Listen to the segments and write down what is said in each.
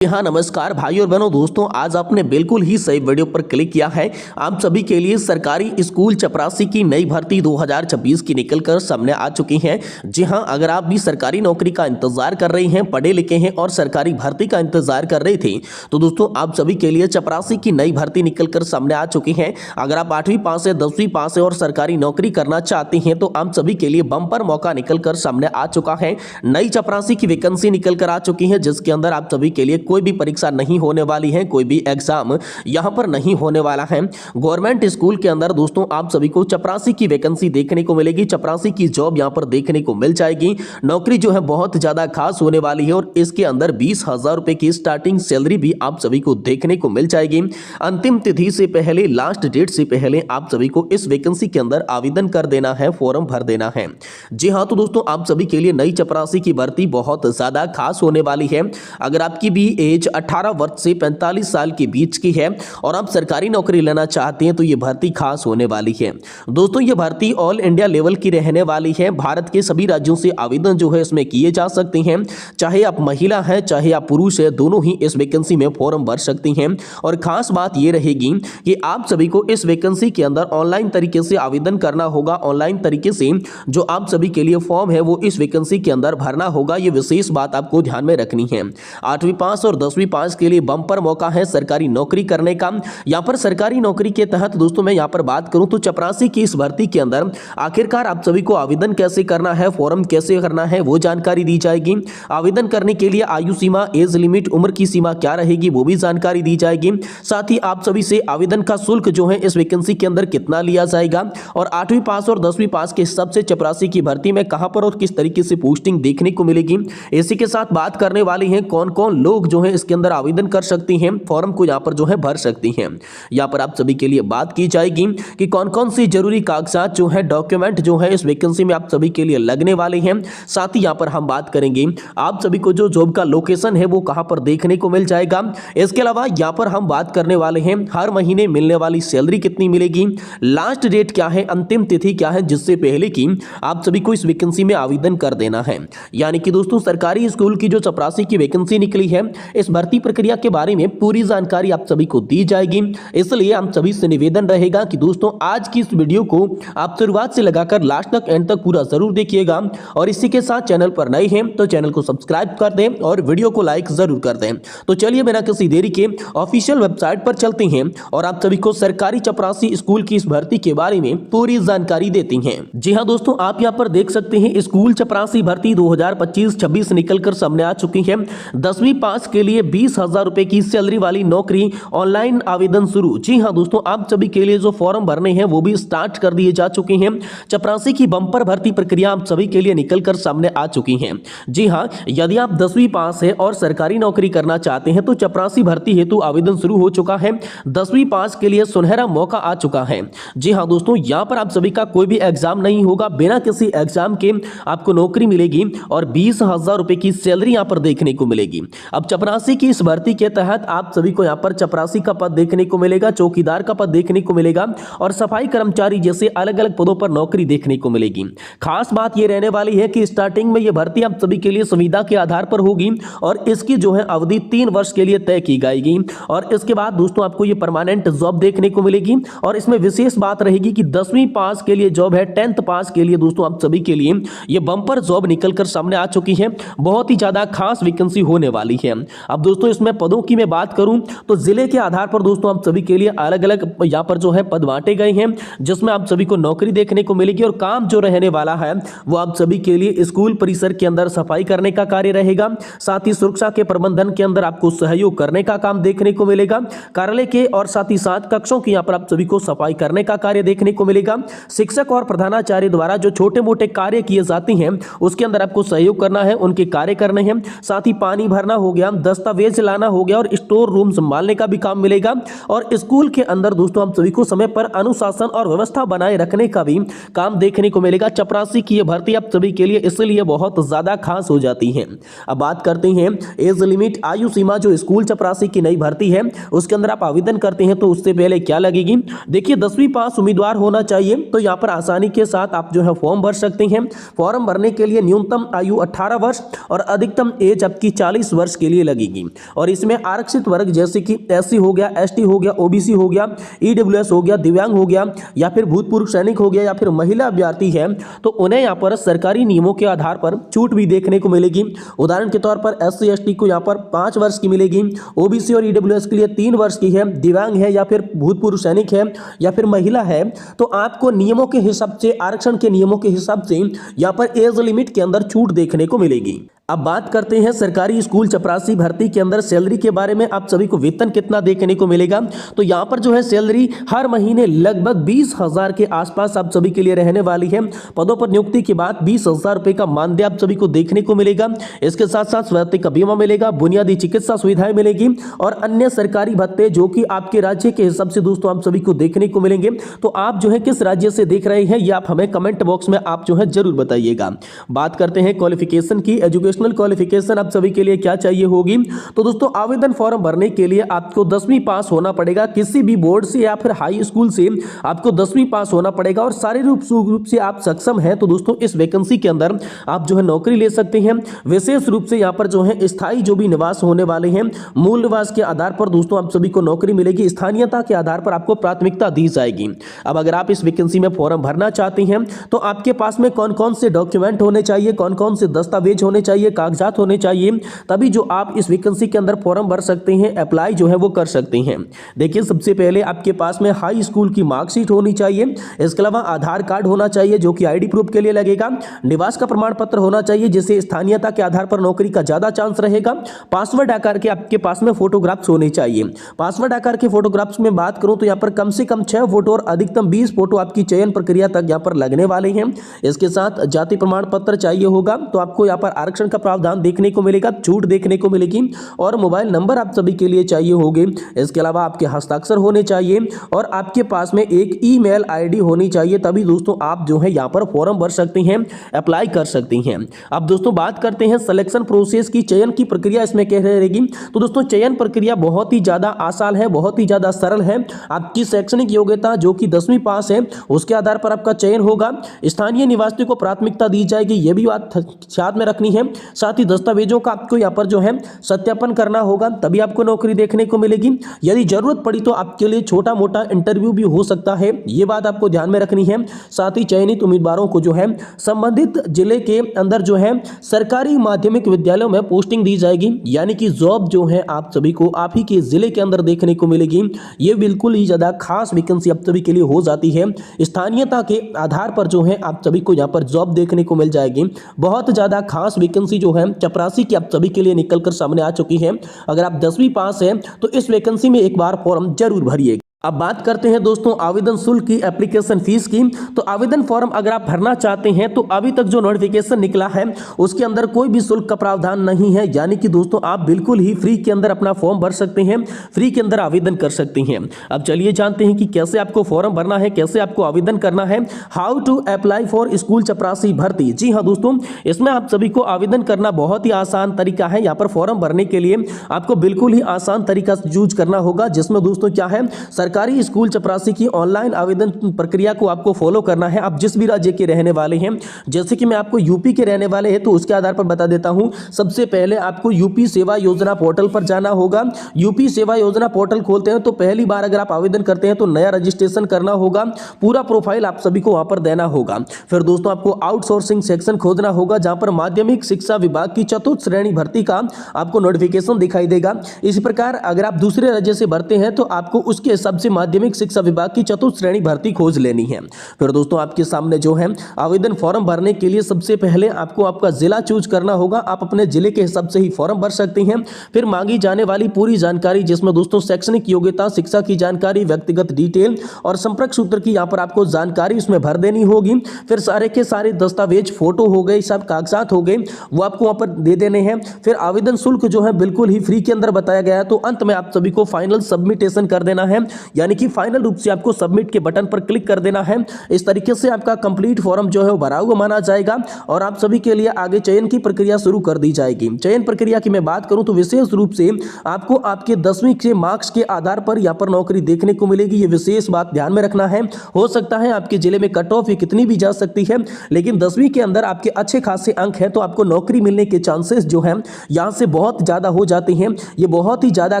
हाँ नमस्कार भाई और बहनों दोस्तों, आज आपने बिल्कुल ही सही वीडियो पर क्लिक किया है। आप सभी के लिए सरकारी स्कूल चपरासी की नई भर्ती 2026 की निकलकर सामने आ चुकी है। जी हाँ, अगर आप भी सरकारी नौकरी का इंतजार कर रहे हैं, पढ़े लिखे हैं और सरकारी भर्ती का इंतजार कर रहे थे, तो दोस्तों आप सभी के लिए चपरासी की नई भर्ती निकलकर सामने आ चुकी है। अगर आप 8वीं पास है, 10वीं पास है और सरकारी नौकरी करना चाहते हैं तो आप सभी के लिए बम्पर मौका निकलकर सामने आ चुका है। नई चपरासी की वैकेंसी निकलकर आ चुकी है, जिसके अंदर आप सभी के लिए कोई भी परीक्षा नहीं होने वाली है, कोई भी एग्जाम यहां पर नहीं होने वाला है। गवर्नमेंट स्कूल के अंदर दोस्तों आप सभी को चपरासी की वैकेंसी देखने को मिलेगी, चपरासी की जॉब यहां पर देखने को मिल जाएगी। नौकरी जो है बहुत ज्यादा खास होने वाली है और इसके अंदर 20,000 रुपए की स्टार्टिंग सैलरी भी आप सभी को देखने को मिल जाएगी। अंतिम तिथि से पहले, लास्ट डेट से पहले आप सभी को इस वैकेंसी के अंदर आवेदन कर देना है, फॉर्म भर देना है। जी हाँ, तो दोस्तों आप सभी के लिए नई चपरासी की भर्ती बहुत ज्यादा खास होने वाली है। अगर आपकी भी एज 18 वर्ष से 45 साल के बीच की है और आप सरकारी नौकरी लेना चाहते हैं तो यह भर्ती खास होने वाली है। दोस्तों यह भर्ती ऑल इंडिया लेवल की रहने वाली है। भारत के सभी राज्यों से आवेदन जो है इसमें किए जा सकते हैं। चाहे आप महिला हैं, चाहे आप पुरुष हैं, दोनों ही इस वैकेंसी में फॉर्म भर सकते हैं। और खास बात यह रहेगी कि आप सभी को इस वैकेंसी के अंदर ऑनलाइन तरीके से आवेदन करना होगा। ऑनलाइन तरीके से जो आप सभी के लिए फॉर्म है वो इस वैकेंसी के अंदर भरना होगा। यह विशेष बात आपको ध्यान में रखनी है। 8वीं पास और 10वीं पास के लिए बम्पर मौका है सरकारी नौकरी करने का। यहां पर सरकारी नौकरी के तहत दोस्तों मैं यहां पर बात करूं तो चपरासी की इस भर्ती के अंदर आखिरकार आप सभी को आवेदन कैसे करना है, फॉर्म कैसे करना है, वो जानकारी दी जाएगी। आवेदन करने के लिए आयु सीमा, एज लिमिट, उम्र की सीमा क्या रहेगी वो भी जानकारी दी जाएगी। साथ ही आप सभी से आवेदन का शुल्क जो है इस वैकेंसी के अंदर कितना लिया जाएगा और 8वीं पास और 10वीं पास के हिसाब से चपरासी की भर्ती में कहां पर और किस तरीके से पोस्टिंग देखने को मिलेगी। इसी के साथ बात करने वाले हैं कौन कौन लोग जो है इसके अंदर आवेदन कर सकती हैं, फॉर्म को यहां पर जो है भर सकती हैं। यहां पर आप सभी के लिए बात की जाएगी कि कौन कौन सी जरूरी कागजात जो है, डॉक्यूमेंट जो है इस वैकेंसी में आप सभी के लिए लगने वाले हैं। साथ ही यहां पर हम बात करेंगे आप सभी को जो जॉब का लोकेशन है वो कहां पर देखने को मिल जाएगा। इसके अलावा यहां पर हम बात करने वाले हैं हर महीने मिलने वाली सैलरी कितनी मिलेगी, लास्ट डेट क्या है, अंतिम तिथि क्या है जिससे पहले की आप सभी को इस वैकेंसी में आवेदन कर देना है। यानी कि दोस्तों सरकारी स्कूल की जो चपरासी की वैकेंसी निकली है, इस भर्ती प्रक्रिया के बारे में पूरी जानकारी आप सभी को दी जाएगी। इसलिए हम सभी से निवेदन रहेगा कि दोस्तों आज की इस वीडियो को आप शुरुआत से लगाकर लास्ट तक, एंड तक पूरा जरूर देखिएगा। और इसी के साथ चैनल पर नए हैं तो चैनल को सब्सक्राइब कर दें और वीडियो को लाइक जरूर कर दें। तो चलिए बिना किसी देरी के ऑफिशियल वेबसाइट पर चलते हैं और आप सभी को सरकारी चपरासी स्कूल की इस भर्ती के बारे में पूरी जानकारी देती हैं। जी हाँ दोस्तों, आप यहाँ पर देख सकते हैं स्कूल चपरासी भर्ती 2025-26 निकलकर सामने आ चुकी है। 10वीं पास के लिए 20,000 रुपए की सैलरी वाली नौकरी, ऑनलाइन आवेदन शुरू। जी हां दोस्तों, आप सभी के लिए जो फॉर्म भरने हैं वो भी स्टार्ट कर दिए जा चुके हैं। चपरासी की बम्पर भर्ती प्रक्रिया आप सभी के लिए निकलकर सामने आ चुकी है। जी हां, यदि आप 10वीं पास है और सरकारी नौकरी करना चाहते हैं तो चपरासी भर्ती हेतु आवेदन शुरू हो चुका है। 10वीं पास के लिए सुनहरा मौका आ चुका है। जी हां दोस्तों, यहां पर आप सभी का कोई भी एग्जाम नहीं होगा, बिना किसी एग्जाम के आपको नौकरी मिलेगी और 20,000 रुपए की सैलरी यहां पर देखने को मिलेगी। अब चपरासी की इस भर्ती के तहत आप सभी को यहां पर चपरासी का पद देखने को मिलेगा, चौकीदार का पद देखने को मिलेगा और सफाई कर्मचारी जैसे अलग अलग पदों पर नौकरी देखने को मिलेगी। खास बात यह रहने वाली है कि स्टार्टिंग में यह भर्ती आप सभी के लिए संविदा के आधार पर होगी और इसकी जो है अवधि 3 वर्ष के लिए तय की जाएगी। और इसके बाद दोस्तों आपको यह परमानेंट जॉब देखने को मिलेगी। और इसमें विशेष बात रहेगी कि 10वीं पास के लिए जॉब है, 10th पास के लिए दोस्तों आप सभी के लिए यह बंपर जॉब निकलकर सामने आ चुकी है। बहुत ही ज्यादा खास वैकेंसी होने वाली है। अब दोस्तों इसमें पदों की मैं बात करूं तो जिले के आधार पर दोस्तों आप सभी के लिए अलग अलग यहां पर जो है पद बांटे गए हैं, जिसमें आप सभी को नौकरी देखने को मिलेगी। और काम जो रहने वाला है वो आप सभी के लिए स्कूल परिसर के अंदर सफाई करने का कार्य रहेगा। साथ ही सुरक्षा के प्रबंधन के अंदर आपको सहयोग करने का काम देखने को मिलेगा। कार्यालय के और साथ ही साथ कक्षों की यहां पर आप सभी को सफाई करने का कार्य देखने को मिलेगा। शिक्षक और प्रधानाचार्य द्वारा जो छोटे मोटे कार्य किए जाते हैं उसके अंदर आपको सहयोग करना है, उनके कार्य करने हैं। साथ ही पानी भरना हो गया, दस्तावेज लाना हो गया और स्टोर रूम संभालने का भी काम मिलेगा। और स्कूल के अंदर दोस्तों आप सभी को समय पर अनुशासन और व्यवस्था बनाए रखने का भी काम देखने को मिलेगा। चपरासी की यह भर्ती आप सभी के लिए इसलिए बहुत ज्यादा खास हो जाती है। अब बात करते हैं एज लिमिट, आयु सीमा। जो स्कूल चपरासी की नई भर्ती है उसके अंदर आप आवेदन करते हैं तो उससे पहले क्या लगेगी, देखिए 10वीं पास उम्मीदवार होना चाहिए। तो यहाँ पर आसानी के साथ आप जो है फॉर्म भर सकते हैं। फॉर्म भरने के लिए न्यूनतम आयु 18 वर्ष और अधिकतम एज आपकी 40 वर्ष के लिए लगेगी। और इसमें आरक्षित वर्ग जैसे कि SC हो गया, ST हो गया, OBC हो गया, EWS हो गया, दिव्यांग हो गया, या फिर भूतपूर्व सैनिक हो गया, या फिर महिला अभ्यर्थी है, तो उन्हें यहाँ पर सरकारी नियमों के आधार पर छूट भी देखने को मिलेगी। उदाहरण के तौर पर SC ST को यहाँ पर 5 वर्ष की मिलेगी, OBC और EWS के लिए 3 वर्ष की है, दिव्यांग है या फिर भूतपूर्व सैनिक है या फिर महिला है, तो आपको नियमों के हिसाब से, आरक्षण के नियमों के हिसाब से यहाँ पर एज लिमिट के अंदर छूट देखने को मिलेगी। अब बात करते हैं सरकारी स्कूल चपरासी भर्ती के अंदर सैलरी के बारे में। आप सभी को वेतन कितना देखने को मिलेगा, तो यहाँ पर जो है सैलरी हर महीने लगभग 20,000 के आसपास आप सभी के लिए रहने वाली है। पदों पर नियुक्ति के बाद 20,000 रुपए का मानदेय आप सभी को देखने को मिलेगा। इसके साथ साथ स्वास्थ्य का बीमा मिलेगा, बुनियादी चिकित्सा सुविधाएं मिलेगी और अन्य सरकारी भत्ते जो कि आपके राज्य के हिसाब से दोस्तों आप सभी को देखने को मिलेंगे। तो आप जो है किस राज्य से देख रहे हैं ये आप हमें कमेंट बॉक्स में आप जो है जरूर बताइएगा। बात करते हैं क्वालिफिकेशन की। एजुकेशनल क्वालिफिकेशन आप सभी के लिए क्या चाहिए होगी, तो दोस्तों आवेदन फॉर्म भरने के लिए आपको 10वीं पास होना पड़ेगा। किसी भी बोर्ड से या फिर हाई स्कूल से आपको 10वीं पास होना पड़ेगा और शारीरिक रूप से आप सक्षम हैं तो दोस्तों इस वैकेंसी के अंदर आप जो है नौकरी ले सकते हैं। विशेष रूप से यहाँ पर जो है स्थायी जो भी निवास होने वाले हैं, मूल निवास के आधार पर दोस्तों आप सभी को नौकरी मिलेगी। स्थानीयता के आधार पर आपको प्राथमिकता दी जाएगी। अब अगर आप इस वैकेंसी में फॉर्म भरना चाहते हैं तो आपके पास में कौन कौन से डॉक्यूमेंट होने चाहिए, कौन कौन से दस्तावेज होने चाहिए, कागजात होने चाहिए, तभी जो आप इस वैकेंसी के अंदर फॉर्म भर सकते हैं, अप्लाई जो है वो कर सकते हैं। देखिए सबसे पहले आपके पास में हाई स्कूल की मार्कशीट होनी चाहिए। इसके अलावा आधार कार्ड होना चाहिए जो कि ID प्रूफ के लिए लगेगा। निवास का प्रमाण पत्र होना चाहिए जिससे स्थानीयता के आधार पर नौकरी का ज्यादा चांस रहेगा। पासवर्ड आकार के आपके पास में फोटोग्राफ्स होने चाहिए। पासवर्ड आकार के फोटोग्राफ्स में बात करूं तो यहाँ पर कम से कम 6 फोटो और अधिकतम 20 फोटो आपकी चयन प्रक्रिया तक यहाँ पर लगने वाले हैं। इसके साथ जाति प्रमाण पत्र चाहिए होगा, तो आपको यहाँ पर आरक्षण का प्रावधान देखने को मिलेगा, छूट देखने को मिलेगी और मोबाइल नंबर आप सभी के लिए चाहिए होंगे। इसके अलावा आपके हस्ताक्षर होने चाहिए और आपके पास में एक ईमेल ID होनी चाहिए, तभी दोस्तों आप जो है यहाँ पर फॉर्म भर सकते हैं, अप्लाई कर सकते हैं। अब दोस्तों बात करते हैं सिलेक्शन प्रोसेस की, चयन की प्रक्रिया इसमें क्या रहेगी। तो दोस्तों चयन प्रक्रिया बहुत ही ज्यादा आसान है, बहुत ही ज्यादा सरल है। आपकी शैक्षणिक योग्यता जो कि 10वीं पास है उसके आधार पर आपका चयन होगा। स्थानीय निवासियों को प्राथमिकता दी जाएगी, यह भी बात साथ में रखनी है। साथ ही दस्तावेजों का आपको यहाँ पर जो है सत्यापन करना होगा, तभी आपको नौकरी देखने को मिलेगी। यदि जरूरत पड़ी तो आपके लिए छोटा मोटा इंटरव्यू भी हो सकता है, ये बात आपको ध्यान में रखनी है। साथ ही चयनित उम्मीदवारों को जो है संबंधित जिले के अंदर जो है सरकारी माध्यमिक विद्यालयों में पोस्टिंग दी जाएगी, यानी कि जॉब जो है आप सभी को आप ही के जिले के अंदर देखने को मिलेगी। ये बिल्कुल ही ज्यादा खास वैकेंसी आप सभी के लिए हो जाती है। स्थानीयता के आधार पर जो है आप सभी को यहाँ पर जॉब देखने को मिल जाएगी। बहुत ज्यादा खास वैकेंसी जो है चपरासी की आप सभी के लिए निकलकर सामने आ चुकी है। अगर आप 10वीं पास हैं तो इस वैकेंसी में एक बार फॉर्म जरूर भरिए। अब बात करते हैं दोस्तों आवेदन शुल्क की, एप्लीकेशन फीस की। तो आवेदन फॉर्म अगर आप भरना चाहते हैं तो अभी तक जो नोटिफिकेशन निकला है उसके अंदर कोई भी शुल्क का प्रावधान नहीं है, यानी कि दोस्तों आप बिल्कुल ही फ्री के अंदर अपना फॉर्म भर सकते हैं, फ्री के अंदर आवेदन कर सकते हैं। अब चलिए जानते हैं कि कैसे आपको फॉर्म भरना है, कैसे आपको आवेदन करना है। How to apply for school चपरासी भर्ती। जी हाँ दोस्तों, इसमें आप सभी को आवेदन करना बहुत ही आसान तरीका है। यहाँ पर फॉर्म भरने के लिए आपको बिल्कुल ही आसान तरीका यूज करना होगा, जिसमें दोस्तों क्या है, सरकारी स्कूल चपरासी की ऑनलाइन आवेदन प्रक्रिया को आपको फॉलो करना है। आप जिस भी राज्य के रहने वाले हैं, जैसे कि मैं आपको यूपी के रहने वाले हैं तो उसके आधार पर बता देता हूं। सबसे पहले आपको यूपी सेवा योजना पोर्टल पर जाना होगा। यूपी सेवा योजना पोर्टल खोलते हैं तो पहली बार अगर आप आवेदन करते हैं तो नया रजिस्ट्रेशन करना होगा, पूरा प्रोफाइल आप सभी को वहां पर देना होगा। फिर दोस्तों आपको आउटसोर्सिंग सेक्शन खोजना होगा, जहां पर माध्यमिक शिक्षा विभाग की चतुर्थ श्रेणी भर्ती का आपको नोटिफिकेशन दिखाई देगा। इसी प्रकार अगर आप दूसरे राज्य से भरते हैं तो आपको उसके हिसाब से माध्यमिक शिक्षा विभाग की चतुर्थ श्रेणी भर्ती खोज लेनी है। फिर दोस्तों आपके सामने जो है आवेदन फॉर्म भरने के लिए सबसे पहले आपको आपका जिला चूज करना होगा। आप अपने जिले के हिसाब से ही फॉर्म भर सकते हैं। फिर मांगी जाने वाली पूरी जानकारी, जिसमें दोस्तों शैक्षणिक योग्यता, शिक्षा की जानकारी, व्यक्तिगत डिटेल और संपर्क सूत्र की यहाँ पर आपको जानकारी उसमें भर देनी होगी। फिर सारे के सारे दस्तावेज, फोटो हो गए, सब कागजात हो गए, वो आपको वहां पर दे देने हैं। फिर आवेदन शुल्क जो है बिल्कुल ही फ्री के अंदर बताया गया है। तो अंत में आप सभी को फाइनल सबमिटेशन कर देना है। यानी कि फाइनल रूप से आपको सबमिट के बटन पर क्लिक कर देना है। इस तरीके से आपका कंप्लीट फॉर्म जो है वो भरा हुआ माना जाएगा और आप सभी के लिए आगे चयन की प्रक्रिया शुरू कर दी जाएगी। चयन प्रक्रिया की मैं बात करूं तो विशेष रूप से आपको आपके 10वीं के मार्क्स के आधार पर यहाँ पर नौकरी देखने को मिलेगी। ये विशेष बात ध्यान में रखना है। हो सकता है आपके जिले में कट ऑफ कितनी भी जा सकती है, लेकिन 10वीं के अंदर आपके अच्छे खासे अंक हैं तो आपको नौकरी मिलने के चांसेस जो हैं यहाँ से बहुत ज्यादा हो जाते हैं। ये बहुत ही ज्यादा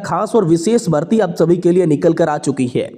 खास और विशेष भर्ती आप सभी के लिए निकल कर आ चुकी है।